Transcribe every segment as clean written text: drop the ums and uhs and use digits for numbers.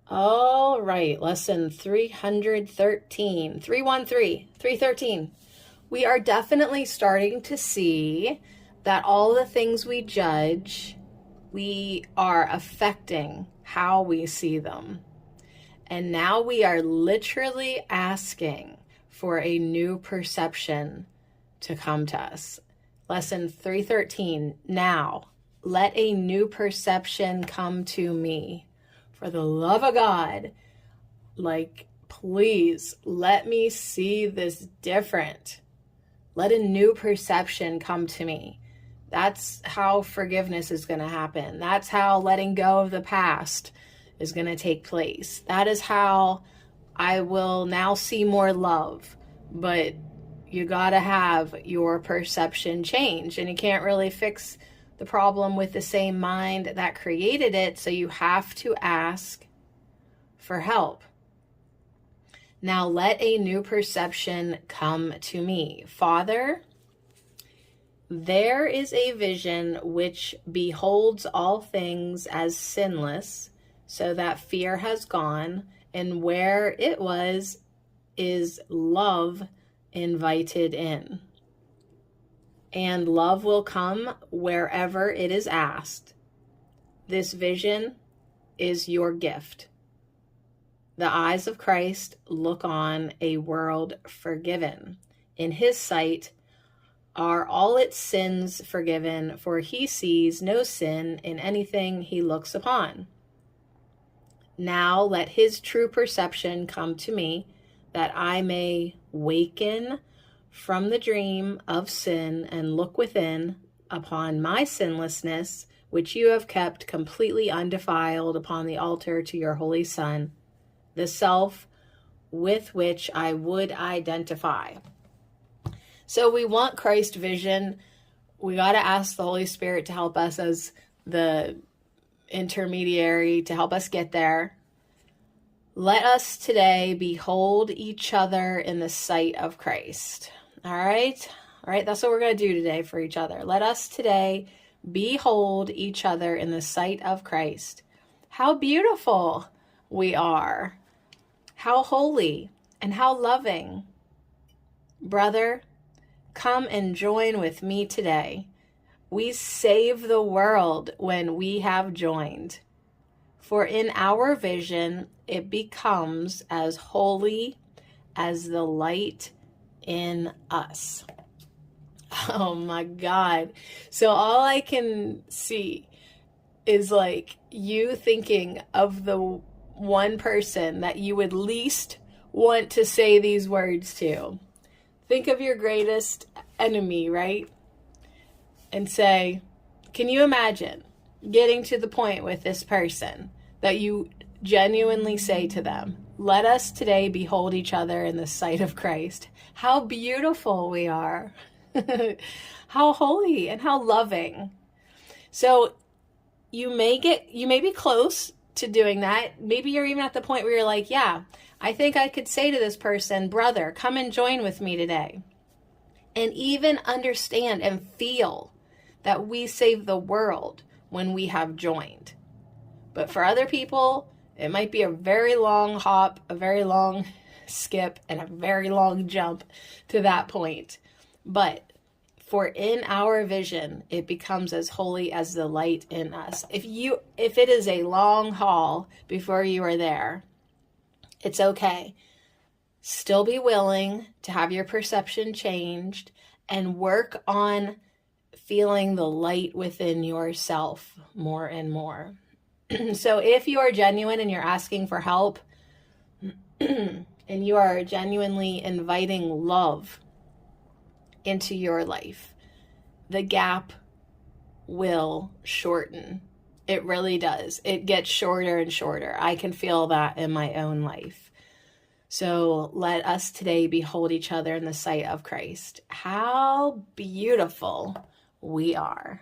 All right, lesson 313. We are definitely starting to see that all the things we judge, we are affecting how we see them. And now we are literally asking for a new perception to come to us. Lesson 313, now let a new perception come to me. For the love of God, please let me see this different. Let a new perception come to me. That's how forgiveness is going to happen. That's how letting go of the past is going to take place. That is how I will now see more love. But you got to have your perception change, and you can't really fix the problem with the same mind that created it, so you have to ask for help. Now let a new perception come to me. Father, there is a vision which beholds all things as sinless, so that fear has gone, and where it was is love invited in. And love will come wherever it is asked. This vision is your gift. The eyes of Christ look on a world forgiven. In his sight are all its sins forgiven, for he sees no sin in anything he looks upon. Now let his true perception come to me, that I may waken from the dream of sin and look within upon my sinlessness, which you have kept completely undefiled upon the altar to your holy Son, the self with which I would identify. So we want Christ vision. We got to ask the Holy Spirit to help us as the intermediary to help us get there. Let us today behold each other in the sight of Christ. All right, that's what we're going to do today for each other. Let us today behold each other in the sight of Christ. How beautiful we are. How holy and how loving. Brother, come and join with me today. We save the world when we have joined. For in our vision, it becomes as holy as the light in us. Oh my God. So all I can see is you thinking of the one person that you would least want to say these words to. Think of your greatest enemy, right? And say, can you imagine getting to the point with this person that you genuinely say to them, let us today behold each other in the sight of Christ. How beautiful we are. How holy and how loving. So you may be close to doing that. Maybe you're even at the point where you're like, yeah, I think I could say to this person, brother, come and join with me today. And even understand and feel that we save the world when we have joined. But for other people, it might be a very long hop, a very long skip, and a very long jump to that point. But for in our vision, it becomes as holy as the light in us. If it is a long haul before you are there, it's okay. Still be willing to have your perception changed and work on feeling the light within yourself more and more. So if you are genuine and you're asking for help and you are genuinely inviting love into your life, the gap will shorten. It really does. It gets shorter and shorter. I can feel that in my own life. So let us today behold each other in the sight of Christ. How beautiful we are.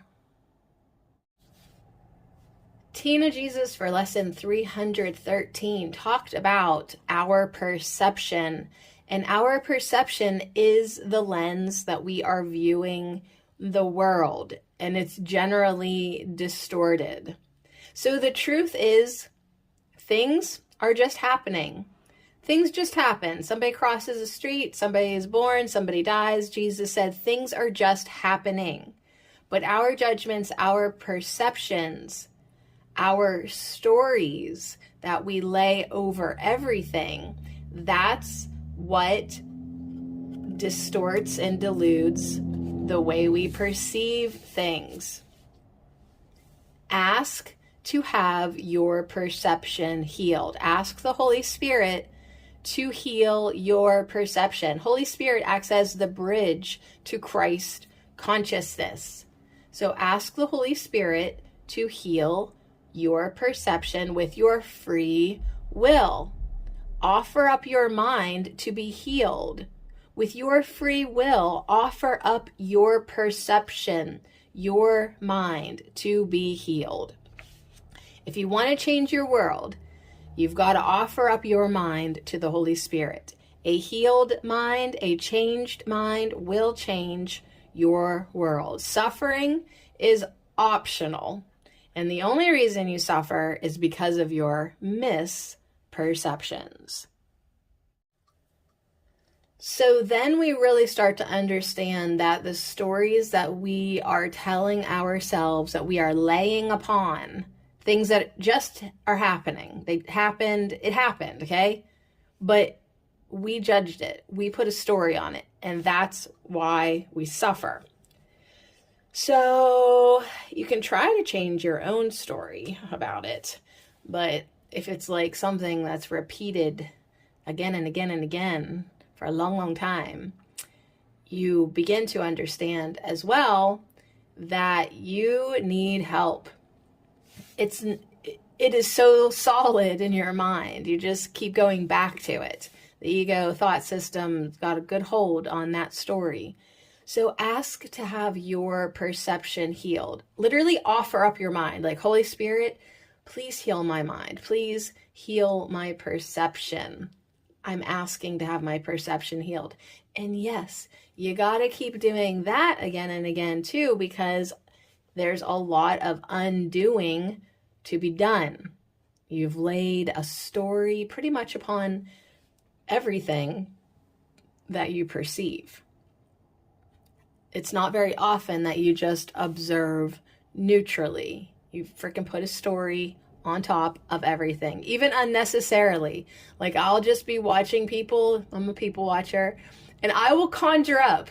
Tina Jesus for lesson 313 talked about our perception, and our perception is the lens that we are viewing the world, and it's generally distorted. So the truth is, things are just happening. Things just happen. Somebody crosses the street, somebody is born, somebody dies. Jesus said things are just happening. But our judgments, our perceptions, our stories that we lay over everything, that's what distorts and deludes the way we perceive things. Ask to have your perception healed. Ask the Holy Spirit to heal your perception. Holy Spirit acts as the bridge to Christ consciousness. So ask the Holy Spirit to heal your perception with your free will. Offer up your mind to be healed. With your free will, offer up your perception, your mind to be healed. If you want to change your world, you've got to offer up your mind to the Holy Spirit. A healed mind, a changed mind will change your world. Suffering is optional. And the only reason you suffer is because of your misperceptions. So then we really start to understand that the stories that we are telling ourselves, that we are laying upon, things that just are happening. It happened, okay? But we judged it. We put a story on it. And that's why we suffer. So you can try to change your own story about it. But if it's like something that's repeated again and again and again for a long, long time, you begin to understand as well that you need help. It is so solid in your mind. You just keep going back to it. The ego thought system's got a good hold on that story. So ask to have your perception healed. Literally offer up your mind. Like, Holy Spirit, please heal my mind. Please heal my perception. I'm asking to have my perception healed. And yes, you got to keep doing that again and again too, because there's a lot of undoing to be done. You've laid a story pretty much upon everything that you perceive. It's not very often that you just observe neutrally. You freaking put a story on top of everything, even unnecessarily. Like, I'll just be watching people, I'm a people watcher, and I will conjure up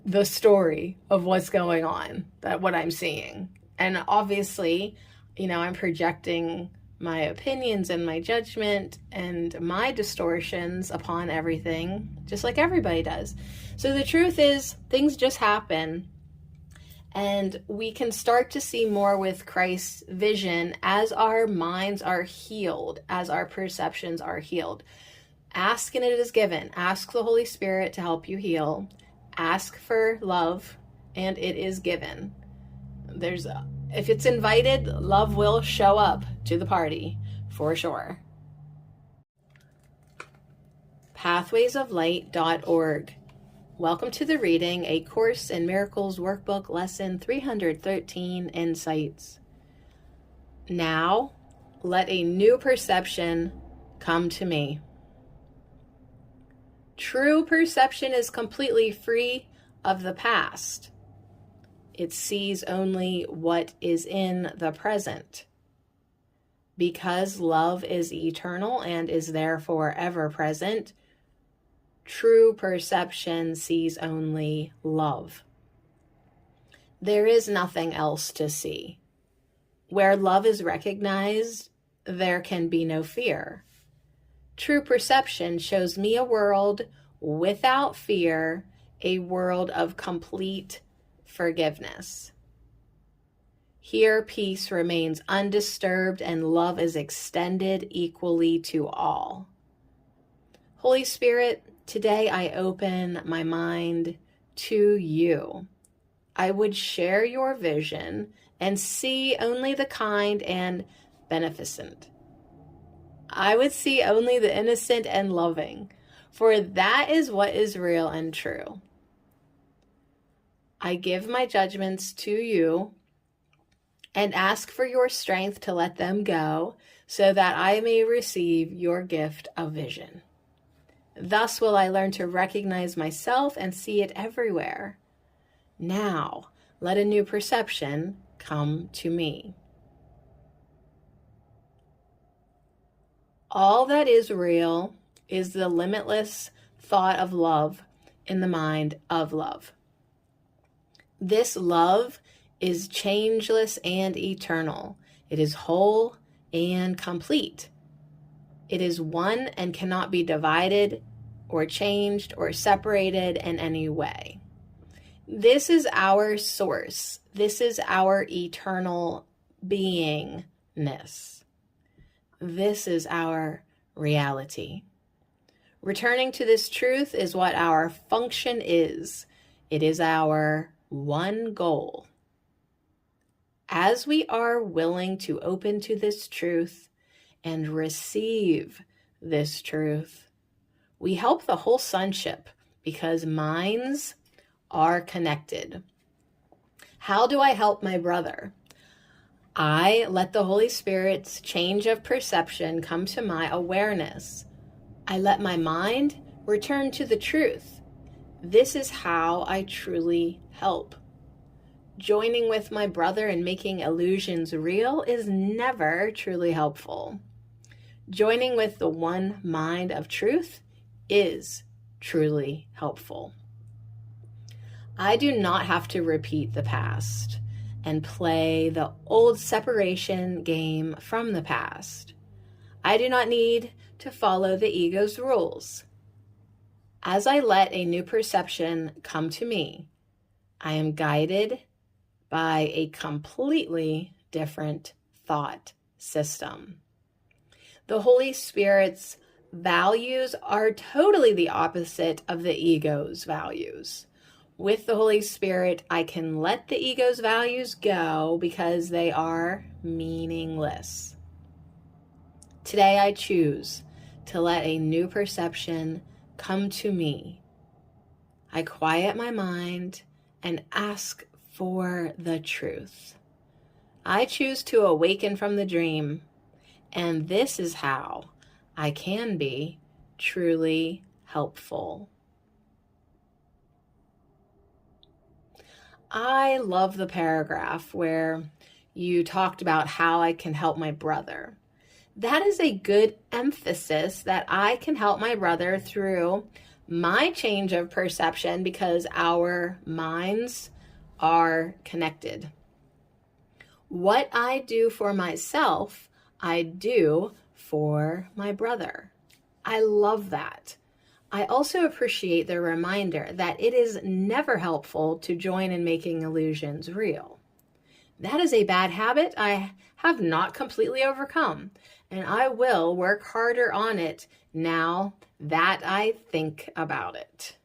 the story of what's going on, that what I'm seeing. And obviously, I'm projecting my opinions and my judgment and my distortions upon everything, just like everybody does. So the truth is, things just happen. And we can start to see more with Christ's vision as our minds are healed, as our perceptions are healed. Ask and it is given. Ask the Holy Spirit to help you heal. Ask for love and it is given. If it's invited, love will show up to the party for sure. Pathwaysoflight.org. Welcome to the reading, A Course in Miracles Workbook, Lesson 313, Insights. Now, let a new perception come to me. True perception is completely free of the past. It sees only what is in the present. Because love is eternal and is therefore ever present, true perception sees only love. There is nothing else to see. Where love is recognized, there can be no fear. True perception shows me a world without fear, a world of complete forgiveness. Here, peace remains undisturbed and love is extended equally to all. Holy Spirit, today I open my mind to you. I would share your vision and see only the kind and beneficent. I would see only the innocent and loving, for that is what is real and true. I give my judgments to you. and ask for your strength to let them go, so that I may receive your gift of vision. Thus will I learn to recognize myself and see it everywhere. Now, let a new perception come to me. All that is real is the limitless thought of love in the mind of love. This love is changeless and eternal. It is whole and complete. It is one and cannot be divided or changed or separated in any way. This is our source. This is our eternal beingness. This is our reality. Returning to this truth is what our function is. It is our one goal. As we are willing to open to this truth and receive this truth, we help the whole sonship because minds are connected. How do I help my brother? I let the Holy Spirit's change of perception come to my awareness. I let my mind return to the truth. This is how I truly help. Joining with my brother and making illusions real is never truly helpful. Joining with the one mind of truth is truly helpful. I do not have to repeat the past and play the old separation game from the past. I do not need to follow the ego's rules. As I let a new perception come to me, I am guided by a completely different thought system. The Holy Spirit's values are totally the opposite of the ego's values. With the Holy Spirit, I can let the ego's values go because they are meaningless. Today I choose to let a new perception come to me. I quiet my mind and ask for the truth. I choose to awaken from the dream, and this is how I can be truly helpful. I love the paragraph where you talked about how I can help my brother. That is a good emphasis that I can help my brother through my change of perception because our minds are connected. What I do for myself, I do for my brother. I love that. I also appreciate the reminder that it is never helpful to join in making illusions real. That is a bad habit I have not completely overcome, and I will work harder on it now that I think about it.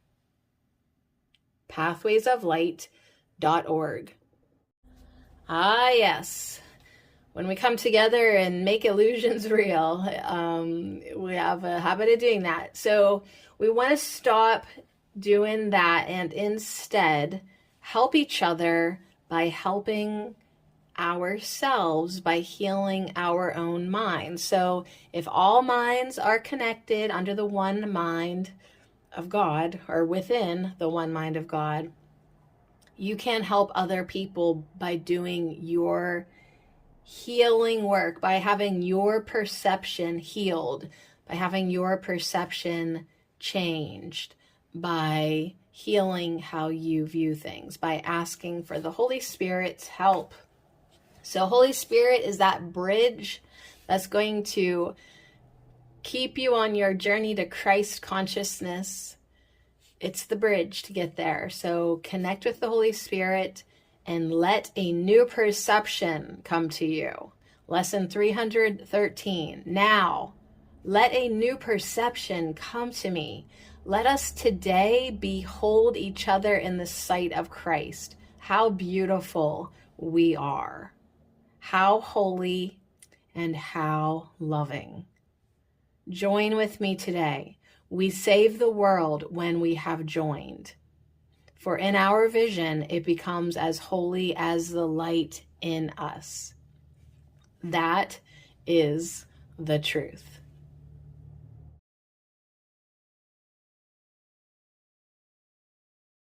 pathwaysoflight.org. Ah, yes. When we come together and make illusions real, we have a habit of doing that. So we want to stop doing that and instead help each other by helping ourselves, by healing our own minds. So if all minds are connected under the one mind of God, or within the one mind of God, you can help other people by doing your healing work, by having your perception healed, by having your perception changed, by healing how you view things, by asking for the Holy Spirit's help. So Holy Spirit is that bridge that's going to keep you on your journey to Christ consciousness. It's the bridge to get there. So connect with the Holy Spirit and let a new perception come to you. Lesson 313. Now, let a new perception come to me. Let us today behold each other in the sight of Christ. How beautiful we are. How holy and how loving. Join with me today. We save the world when we have joined. For in our vision, it becomes as holy as the light in us. That is the truth.